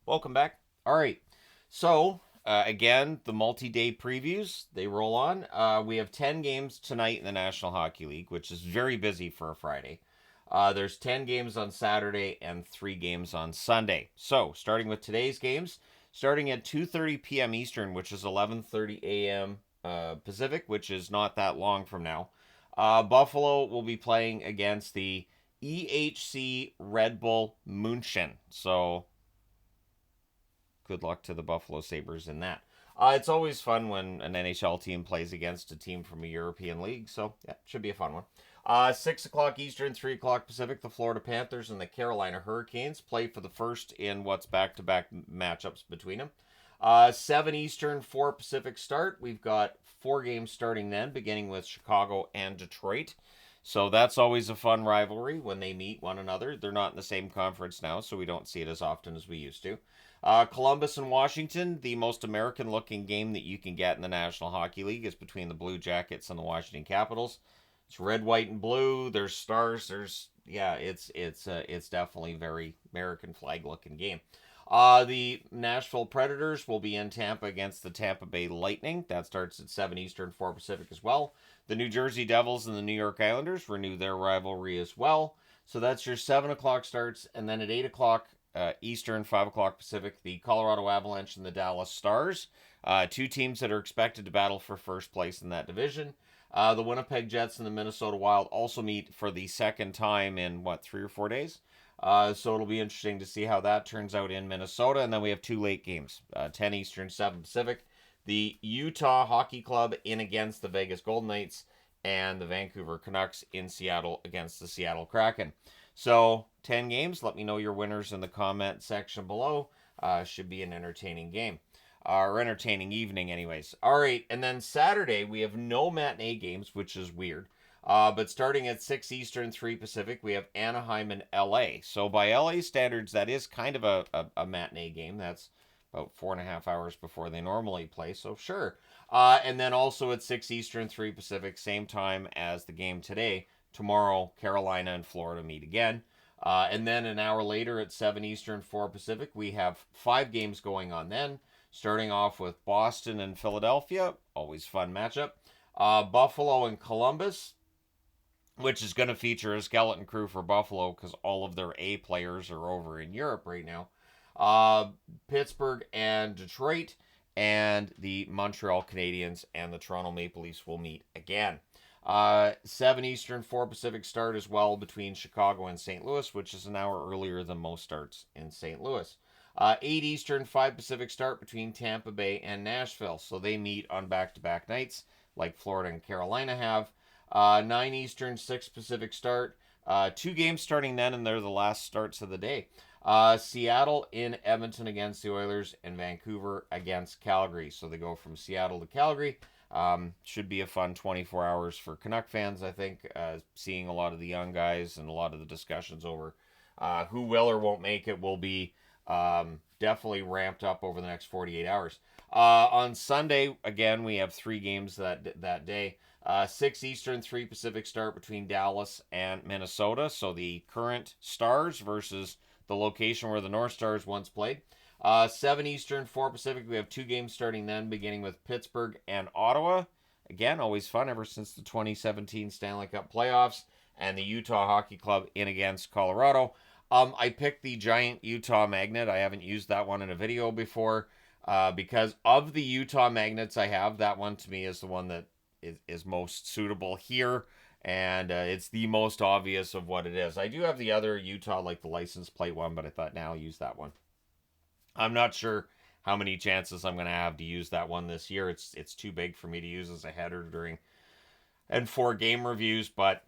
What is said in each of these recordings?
Welcome back. All right. So, again, the multi-day previews, they roll on. We have 10 games tonight in the National Hockey League, which is very busy for a Friday. There's 10 games on Saturday and 3 games on Sunday. So, starting with today's games, starting at 2:30 p.m. Eastern, which is 11:30 a.m. Pacific, which is not that long from now. Buffalo will be playing against the EHC Red Bull München. So, good luck to the Buffalo Sabres in that. It's always fun when an NHL team plays against a team from a European league, so yeah, it should be a fun one. 6 o'clock Eastern, 3 o'clock Pacific, the Florida Panthers and the Carolina Hurricanes play for the first in what's back-to-back matchups between them. 7 Eastern, 4 Pacific start. We've got 4 games starting then, beginning with Chicago and Detroit. So that's always a fun rivalry when they meet one another. They're not in the same conference now, so we don't see it as often as we used to. Columbus and Washington, the most American looking game that you can get in the National Hockey League is between the Blue Jackets and the Washington Capitals. It's red, white, and blue. There's stars. It's definitely very American flag looking game. The Nashville Predators will be in Tampa against the Tampa Bay Lightning. That starts at 7 Eastern, 4 Pacific as well. The New Jersey Devils and the New York Islanders renew their rivalry as well. So that's your 7 o'clock starts. And then at 8 o'clock Eastern, 5 o'clock Pacific, the Colorado Avalanche and the Dallas Stars. 2 teams that are expected to battle for first place in that division. The Winnipeg Jets and the Minnesota Wild also meet for the second time in, 3 or 4 days? So it'll be interesting to see how that turns out in Minnesota. And then we have 2 late games, 10 Eastern, 7 Pacific. The Utah Hockey Club in against the Vegas Golden Knights and the Vancouver Canucks in Seattle against the Seattle Kraken. So 10 games. Let me know your winners in the comment section below. Should be an entertaining game. Or entertaining evening anyways. All right, and then Saturday we have no matinee games, which is weird. But starting at 6 Eastern, 3 Pacific, we have Anaheim and LA. So by LA standards, that is kind of a matinee game. That's about 4.5 hours before they normally play, so sure. And then also at 6 Eastern, 3 Pacific, same time as the game today. Tomorrow, Carolina and Florida meet again. And then an hour later at 7 Eastern, 4 Pacific, we have 5 games going on then. Starting off with Boston and Philadelphia, always fun matchup. Buffalo and Columbus, which is going to feature a skeleton crew for Buffalo because all of their A players are over in Europe right now. Pittsburgh and Detroit, and the Montreal Canadiens and the Toronto Maple Leafs will meet again. 7 Eastern, 4 Pacific start as well between Chicago and St. Louis, which is an hour earlier than most starts in St. Louis. 8 Eastern, 5 Pacific start between Tampa Bay and Nashville. So they meet on back-to-back nights like Florida and Carolina have. 9 Eastern, 6 Pacific start. 2 games starting then, and they're the last starts of the day. Seattle in Edmonton against the Oilers, and Vancouver against Calgary. So they go from Seattle to Calgary. Should be a fun 24 hours for Canuck fans, I think. Seeing a lot of the young guys and a lot of the discussions over who will or won't make it will be definitely ramped up over the next 48 hours. On Sunday, again, we have 3 games that day. 6 Eastern, 3 Pacific start between Dallas and Minnesota. So the current Stars versus the location where the North Stars once played. 7 Eastern, 4 Pacific. We have 2 games starting then, beginning with Pittsburgh and Ottawa. Again, always fun ever since the 2017 Stanley Cup playoffs. And the Utah Hockey Club in against Colorado. I picked the giant Utah magnet. I haven't used that one in a video before. Because of the Utah magnets I have, that one to me is the one that is most suitable here. And it's the most obvious of what it is. I do have the other Utah, like the license plate one, but I thought now I'll use that one. I'm not sure how many chances I'm going to have to use that one this year. It's too big for me to use as a header during and for game reviews, but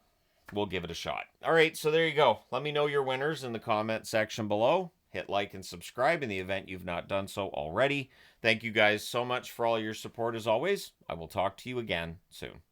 we'll give it a shot. All right, so there you go. Let me know your winners in the comment section below. Hit like and subscribe in the event you've not done so already. Thank you guys so much for all your support as always. I will talk to you again soon.